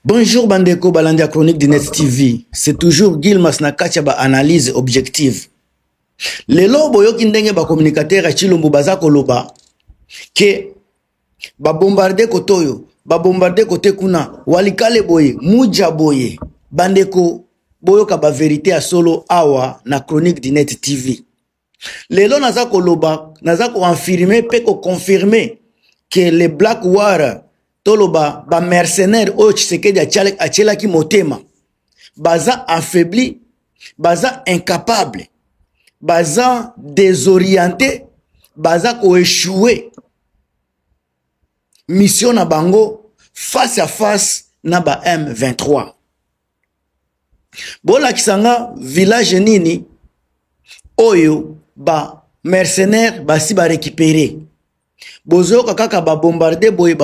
Bonjour Bandeko Balandia Chronique de Net TV. C'est toujours Gilmas Nakacha ba analyse objective. Lelo boyoki ndenge ba communicateur a Chilombo baza koloba ke ba bombarder kotoyo, ba bombarder kote kuna, walikale boye, muja boye. Bandeko boyoka ba vérité a solo awa na Chronique de Net TV. Lelo naza koloba, naza ko affirmer pe ko confirmer que les Black War toloba ba mercenaires o Tshisekedi achela ki motema baza affaibli, baza incapable, baza désorienté, baza ko échoué mission na bango face à face na ba M23. Bola kisanga village nini oyo ba mercenaires basi ba récupérer. Bozo kaka ba bombarder boy.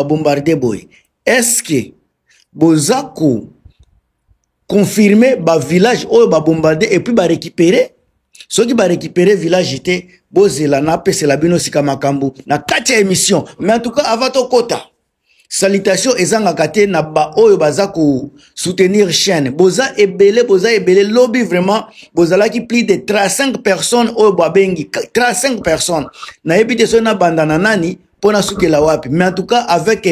Est-ce que bozako confirmer ba village oyo ba bombarder et puis ba récupérer? Ceux qui ba récupérer village était bozela na pese la bino sika makambu na kati émission. Mais en tout cas avant to kota. Salutation ezanga kate na ba oyo bazako soutenir chaîne. Boza ebele lobby vraiment bozala ki plus de 35 personnes oyo babengi 35 personnes. Na ebite so na bandana nani pona suke la wapi. Mais en tout cas avec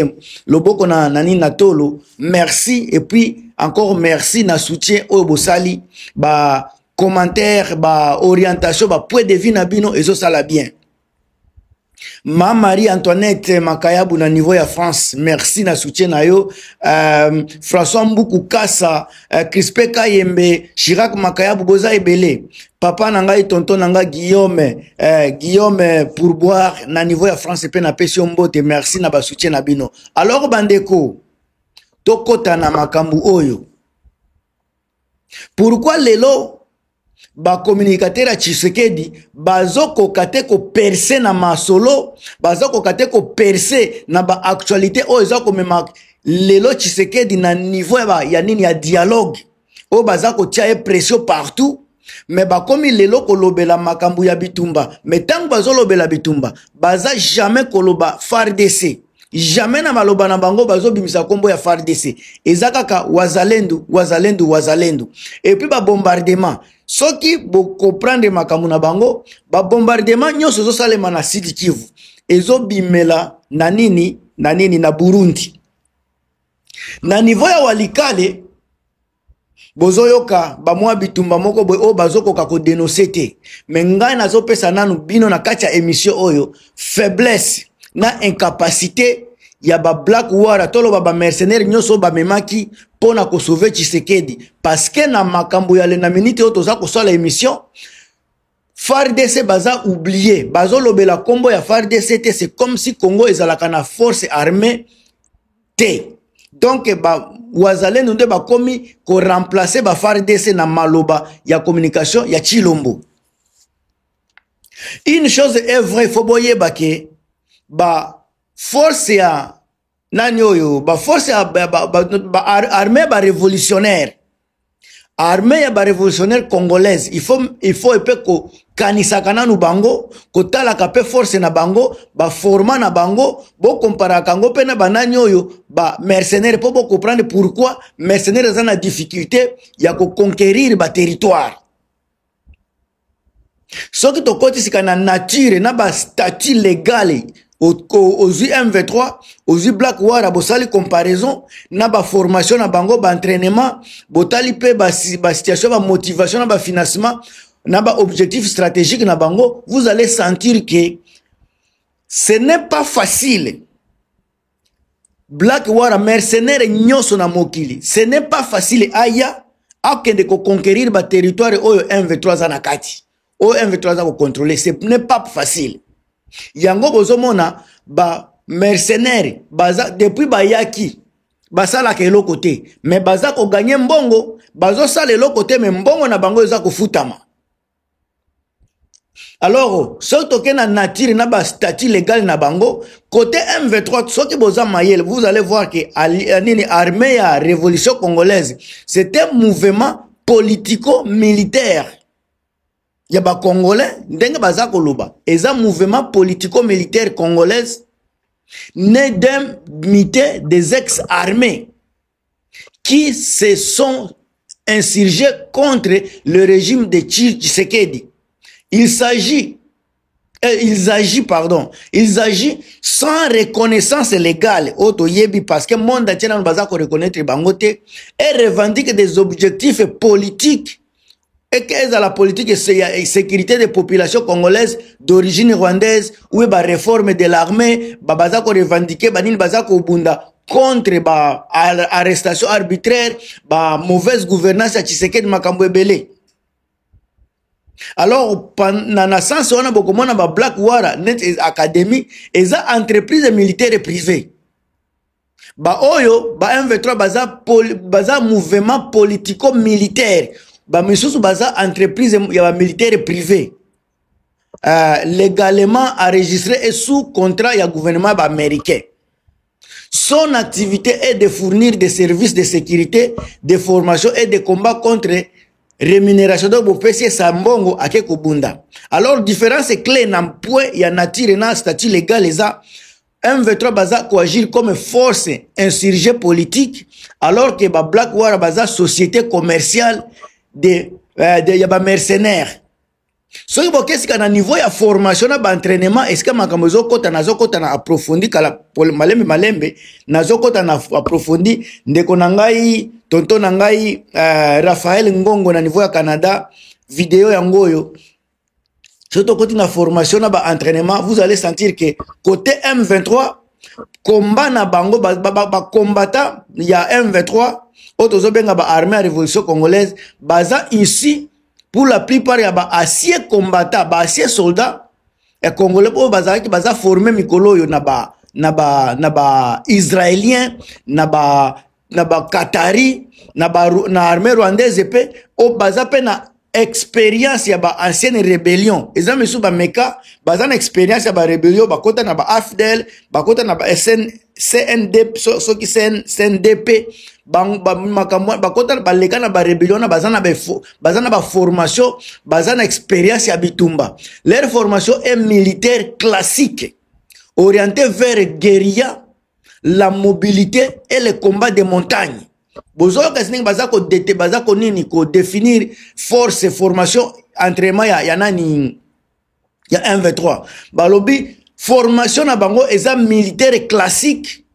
le boko na nani natolo, merci et puis encore merci na soutien oyo bosali ba commentaire ba orientation ba point de vue na bino ezo sala bien. Ma Marie-Antoinette Makayabu na niveau ya France, merci na soutien na yo. François Mboukou Kassa, Crispé Kayembe, Chirac Makayabu boza ebele. Papa nanga tonton nanga Guillaume Pourboire na niveau ya France pe na pesi mbote, merci na ba soutien na bino. Alors bandeko, tokota na makambu oyo. Pourquoi lelo ba communicateur a Tshisekedi bazoko kate ko percer na masolo, bazoko kate ko percer na ba actualité o ezako mema lelo Tshisekedi na niveau ya nini ya dialogue o bazako tia pression partout. Mais ba komi lelo kolobela makambu ya bitumba, mais tant bazo lobela bitumba baza jamais koloba FARDC. Jamais na maloba na bango bazo bimisa kombo ya FARDC. Ezakaka wazalendo. Et puis ba bombardement. Soki bo comprendre makambu na bango, ba bombardement nyonso zo salema na Sud Kivu. Ezo bimela na nini na Burundi. Na niveau ya walikale bozo yoka ba mwa bitumba moko boy o bazoko ka ko dénoncer te. Mais ngai nazo pesa nanu bino na kati ya émission oyo faiblesse na incapacité ya ba Black War tolo ba mercenaires nyoso ba memaki pona ko sauver Tshisekedi parce que na makambo ya le na minute oto za ko sala émission FARDC baza oublié bazo lobela kombo ya FARDC te, c'est comme si Congo ezalaka na force armée te. Donc ba wazalendo nde ba komi ko remplacer ba FARDC na maloba ya communication ya Chilombo. Une chose est vraie, faut boye bake ba force ya nani oyo ba force ya armée ba révolutionnaire, armée ya ba révolutionnaire congolaise, il faut epé ko kanisaka nanu bango ko tala ka pe force na bango ba forma na bango bo compara kango pe na banani oyo ba mercenaire po bo comprendre pourquoi mercenaire za na difficulté ya ko conquérir ba territoire. Soki to koti sika na nature na ba statut légal aux M23, aux Black War a bosali comparaison na ba formation na bango ba entraînement botali pe ba situation ba motivation na ba financement na ba objectif stratégique na bango, vous allez sentir que ce n'est pas facile. Black War mercenaire nyoso na mokili, ce n'est pas facile aya akende ko conquérir ba territoire oyo M23 za na kati o M23 za ko contrôler, ce n'est pas facile. Yango bozomona ba mercenaires baza depuis bayaki basala ke lo côté, mais baza ko gagner mbongo bazo sala lo côté, mais mbongo na bango eza ko futama. Alors surtout que na nature na ba statut légal na bango côté M23 soki boza mayel, vous allez voir que nini armée ya révolution congolaise c'est un mouvement politico-militaire. Yaba congolais ndenge baza koloba eza mouvement politico-militaire congolaise né d'un comité des ex-armées qui se sont insurgés contre le régime de Tshisekedi. Ils agissent sans reconnaissance légale, parce que le monde entier n'a pas reconnaître Bangote, et revendique des objectifs politiques, et qu'est-ce que la politique et sécurité des populations congolaises d'origine rwandaise, ou la réforme de l'armée, baza ko revendiquer banini baza ko bunda contre ba arrestation arbitraire, ba mauvaise gouvernance à Tshisekedi makambo ebele. Alors, pendant la sens, on a beaucoup de Black Wara, Net Academy, et ça entreprise militaire privée. Ba oyo, ba M23, baza mouvement politico-militaire. Ba misusu baza entreprise militaire privée. Légalement enregistré et sous contrat ya gouvernement américain. Son activité est de fournir des services de sécurité, de formation et de combat contre rémunération de bopesi sambongo ake kubunda. Alors différence clé na point ya nature na statut légal les a M23 baza ko agir comme force insurgée politique alors que ba Black War baza société commerciale de ya ba mercenaires. So il faut que na niveau ya formation na ba entraînement est-ce que makambo zokota na approfondi kala malembe nazokota na approfondi ndeko na ngai tonton na ngai Raphaël Ngongo na niveau ya Canada vidéo ya ngoyo surtout côté na formation na ba entraînement vous allez sentir que côté M23 combat na bango ba combattant ya M23 auto benga ba armée à révolution congolaise baza ici pour la plupart ya ba acier combattant ba acier soldat et congolais po baza ki baza formé mikolo yo na ba israélien na ba Qatari na armée rwandaise pe o baza pe na expérience ya ba ancienne rébellion eza misu ba meka baza na expérience ya ba rébellion bakota na ba AFDL bakota na ba CNDP soki CNDP bakota baleka na ba rébellion baza na ba formation baza na expérience ya bitumba. Leur formation est militaire classique orientée vers guérilla, la mobilité et le combat de montagne. Bozo kasning baza ko nini ko définir force formation entraînement ya nani ya M23 balobi formation na bango eza militaire classique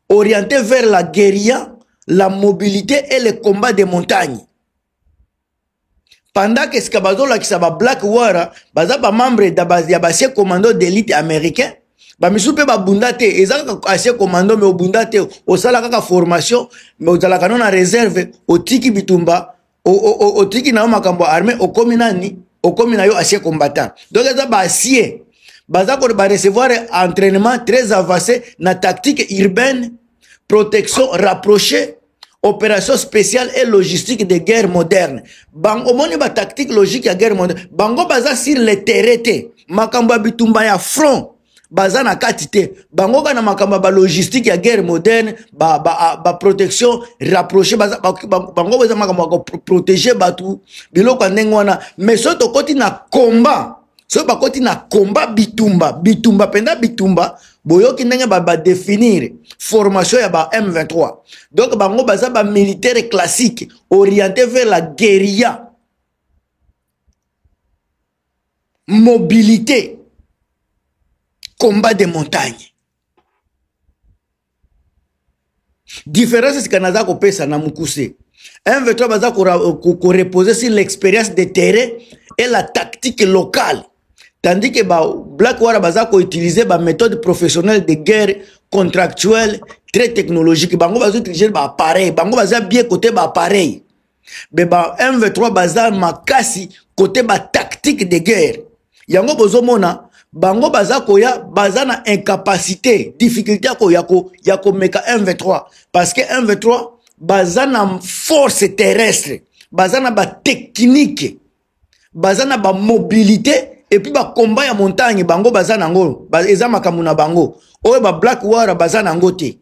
orienté vers la guérilla, la mobilité et le combat de montagne. Pendant que skabazo la kisaba Black War baza ba membre ya base commando d'élite américain ba misupe ba bundate ezaka asie commando me obundate osala kaka formation me ozala kanona réserve otiki bitumba otiki na makambo armée okomi nani okomi na yo asie combattant. Donc eza ba asie baza ko ba recevoir entraînement très avancé na tactique urbaine, protection rapprochée, opération spéciale et logistique de guerre moderne. Bango moni ba tactique logique ya guerre moderne. Bango baza sur le terrain makambo bitumba ya front. Bazana katite bango kana makamba ba logistique ya guerre moderne ba protection rapprochée bango baza makamba ko protéger batu biloko ndengo wana mais soto koti na combat so ba koti na combat bitumba penda bitumba boyoki ndenge ba définir formation ya ba M23 donc bango baza ba militaire classique orienté vers la guérilla, mobilité, combat de montagne. Différence c'est Canada ko pesa na mukuse. M23 baza ko reposer sur l'expérience de terrain et la tactique locale. Tandis que Black War baza ko utiliser ba méthode professionnelle de guerre contractuelle très technologique. Bango baza utiliser ba appareil, bango baza bien côté ba appareil. Mais M23 baza makasi côté ba tactique de guerre. Yango bozomona bango baza koya baza na incapacité difficulté ya ko meka M23 parce que M23 baza na force terrestre baza na ba technique baza na ba mobilité et puis ba combat ya montagne bango baza na ngo eza makamu na bango oyo ba Black War baza na ngote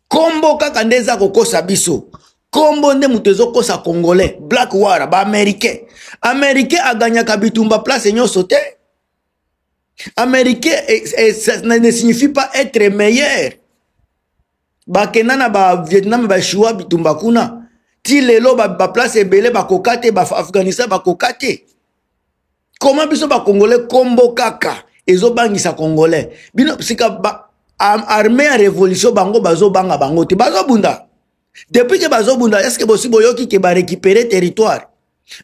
kombo kaka ndeza kokosa biso kombo nde mutezo kosa congolais Black War ba américain a gagné kabitumba place nyoso te. Américain ne signifie pas être meilleur. bakenda na ba Vietnam ba Shua bitumba kuna ti lelo ba place ebele ba kokate ba Afghanistan ba kokate. Comment biso ba congolais kombo kaka ezo bangisa congolais bino sika ba armée à révolution bango bazo banga bango te bazo bunda depuis que bazo bunda est-ce que possible yoki ke ba récupérer territoire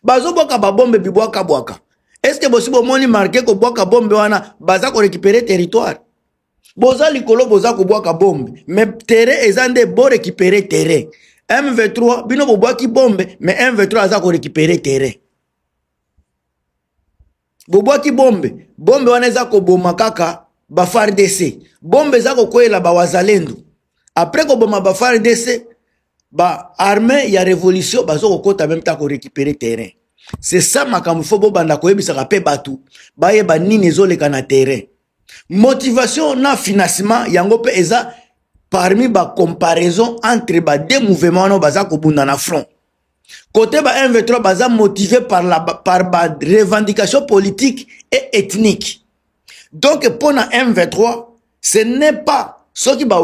bazo boka ba bombe bibwaka bwaka est-ce que possible moni marqué ko bwaka bombe wana baza ko récupérer territoire boza likolo boza ko bwaka bombe mais terrain ezande bo récupérer terrain M23 bino bo bwaki bombe mais M23 aza ko récupérer terrain bobwaki bombe wana eza koboma kaka ba FARDC bombe eza kokwela ba wazalendo après koboma ba FARDC ba armée ya révolution bazo kokota même temps ko récupérer terrain. C'est ça makambo fo bobanda koyebisaka pe batu bayeba nini ezoleka na terrain. Motivation na financement yango pe eza parmi ba comparaison entre ba deux mouvements no baza kobunda na front. Côté ba M23 baza motivé par la revendication politique et ethnique. Donc pour na M23, ce n'est pas ce qui ba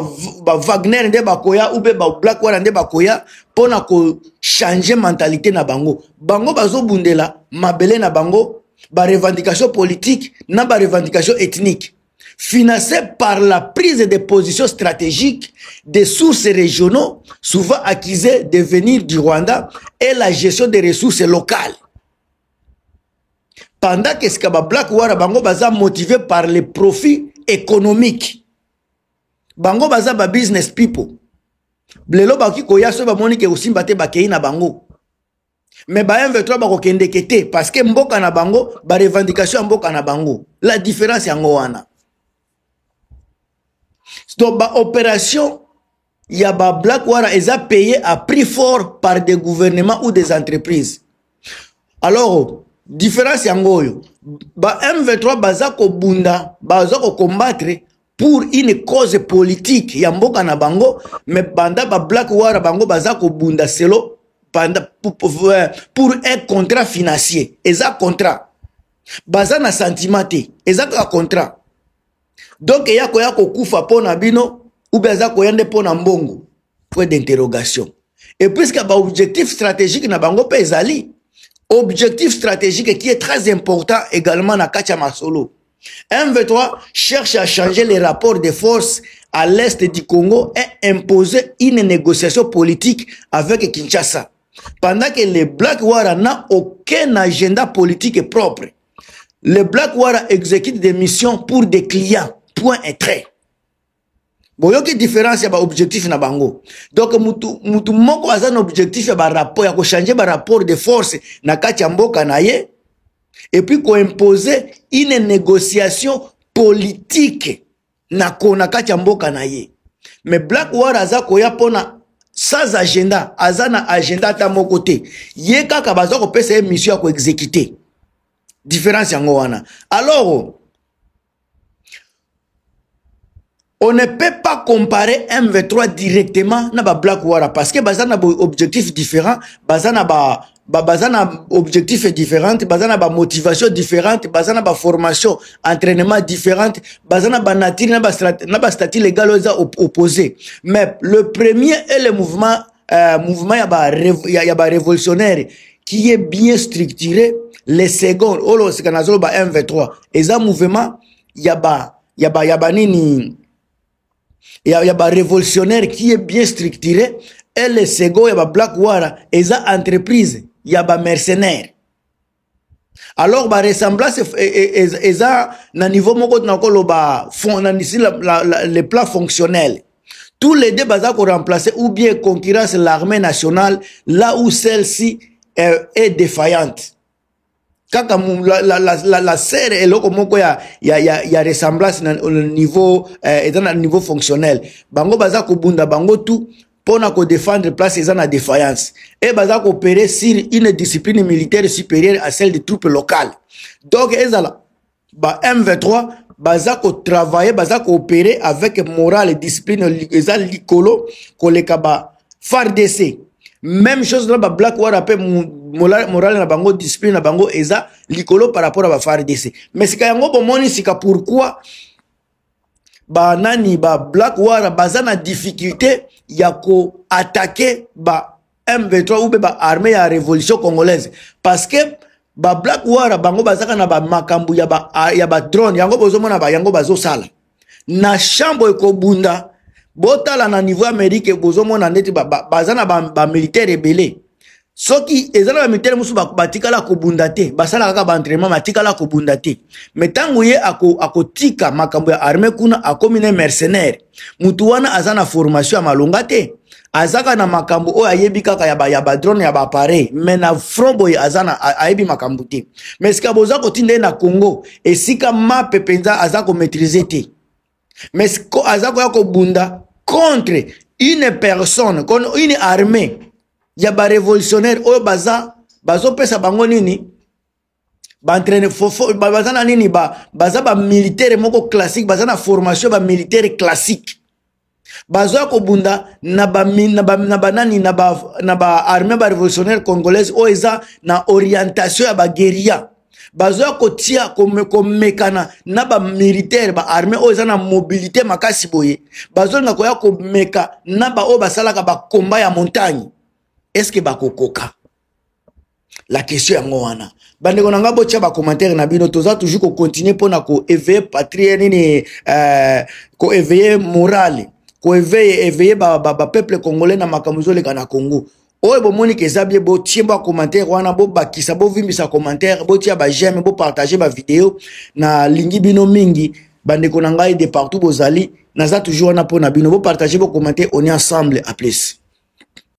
Wagner nde bakoya ou ba Blackwater nde bakoya pour na ko changer mentalité na bango. Bango bazo bundela mabele na bango ba revendication politique na ba revendication ethnique. Financé par la prise de positions stratégiques des sources régionaux, souvent accusées de venir du Rwanda, et la gestion des ressources locales. Pendant que ce que Blackwater bango baza motivé par les profits économiques. Bango baza ba business people. Blelo ba ki koya so ba moni ke usimba te ba kei na bango. Mais ba M23 ba ko kende kete parce que mboka na bango ba revendication mboka na bango. La différence yango wana. Donc, ba opération, il y a ba Blackwater, ils ont payé à prix fort par des gouvernements ou des entreprises. Alors, différence yangoyo, ba M23 bazako bunda, bazako combattre pour une cause politique, yamboka na bango, mais banda ba Blackwater bango bazako bunda selo pour un contrat financier. Eza contrat. Baza na sentimenté, eza ka contrat. Donc, il y a kufa pona bino, ou bien il y a pona mbongo. Point d'interrogation. Et puisqu'il y a un objectif stratégique na bango pezali, objectif stratégique qui est très important également na Kacha Masolo. M23 cherche à changer les rapports de force à l'est du Congo et imposer une négociation politique avec Kinshasa. Pendant que les Blackwater n'ont aucun agenda politique propre. Les Blackwater exécutent des missions pour des clients. Point et trait. Bon, il y a une différence, il y a un objectif na bango. Donc, mutu moko a un objectif, il y a un rapport, il y a changer un rapport de force na kachamboka na ye, et puis qu'on impose une négociation politique na kachamboka na ye. Mais Blackwater aza koya pona sans agenda, aza na agenda ta mon côté. Ye kaka baza ko pesa mission ko exécuter. Différence yango wana. Alors, on ne peut pas comparer M23 directement na ba Blackwater parce que bazana ba objectif différent, bazana ba objectif différent, bazana ba motivation différente, bazana ba formation, entraînement différente, bazana ba nature na ba statut légal opposé. Mais le premier est le mouvement ya ba révolutionnaire qui est bien structuré. Les seconds, olo c'est kanazolo ba M23. Et ça mouvement ya ba nini. Il y a un révolutionnaire qui est bien structuré. Et le second, il y a Blackwater. Et ça, entreprise, il y a un mercenaire. Alors, la ressemblance, et ça, na niveau moko le plan fonctionnel. Tous les deux, bazar qu'on remplacer ou bien concurrence l'armée nationale, là où celle-ci est défaillante. Kaka la serre et loko moko ya ressemblance au niveau dans le niveau fonctionnel. Bango baza ko bunda bango tout pona ko défendre place ils en a défaillance et baza ko opérer sur une discipline militaire supérieure à celle des troupes locales. Donc ezala ba M23 baza ko travailler baza ko opérer avec morale et discipline ezala likolo ko leka ba FARDC. Même chose dans ba Blackwater pe morale na bango discipline na bango eza likolo par rapport à ba FARDC. Mais c'est yango bomoni sika pourquoi ba nani ba Black War baza na difficulté ya ko attaquer ba M23 ou ba armée ya révolution congolaise parce que ba Black War bango bazaka na ba makambu ya ba drone yango bozomona ba yango bazo sala na chambre ko bunda botala na niveau Amérique bozomona neti bazana ba militaire rebelle soki ezala ba militaire musu batikala ko bunda te basala kaka ba entraînement batikala ko bunda te mais tango ye akotika makambu ya armée kuna akomine mercenaire mutu wana azana formation ya malonga te azaka na makambu o ayebi kaka ya ba drone ya ba appareil mais na front boy azana ayebi makambu te mais sika boza ko tinde na Congo esika map penza azako maîtriser te mais ko azako ya ko bunda contre une personne une armée ya ba révolutionnaire oyo bazo pesa bango nini ba entraîner baza na nini baza ba militaire moko classique baza na formation ba militaire classique bazo ko bunda na ba armée ba révolutionnaire congolaise oyo eza na orientation ya ba guérilla bazo ko tia ko mekana na ba militaire ba armée oyo eza na mobilité makasi boye bazo nga ko ya ko meka na ba oyo basalaka ba combat ya montagne. Est-ce que bakokoka? La question est ngwana. Bandeko nanga botia ba commentaire na bino toza toujours ko continuer pona ko éveiller patrie nini ko éveiller morale, ko éveiller ba peuple congolais na makambo le kana Congo. Oye bo moni ke zabie bo tiemba commentaire wana bo bakisa bo vimbisa commentaire bo tia ba j'aime bo partager ba vidéo na lingi bino mingi bandeko nanga de partout bozali naza toujours na pona bino bo partager bo commentaire on est ensemble à plus.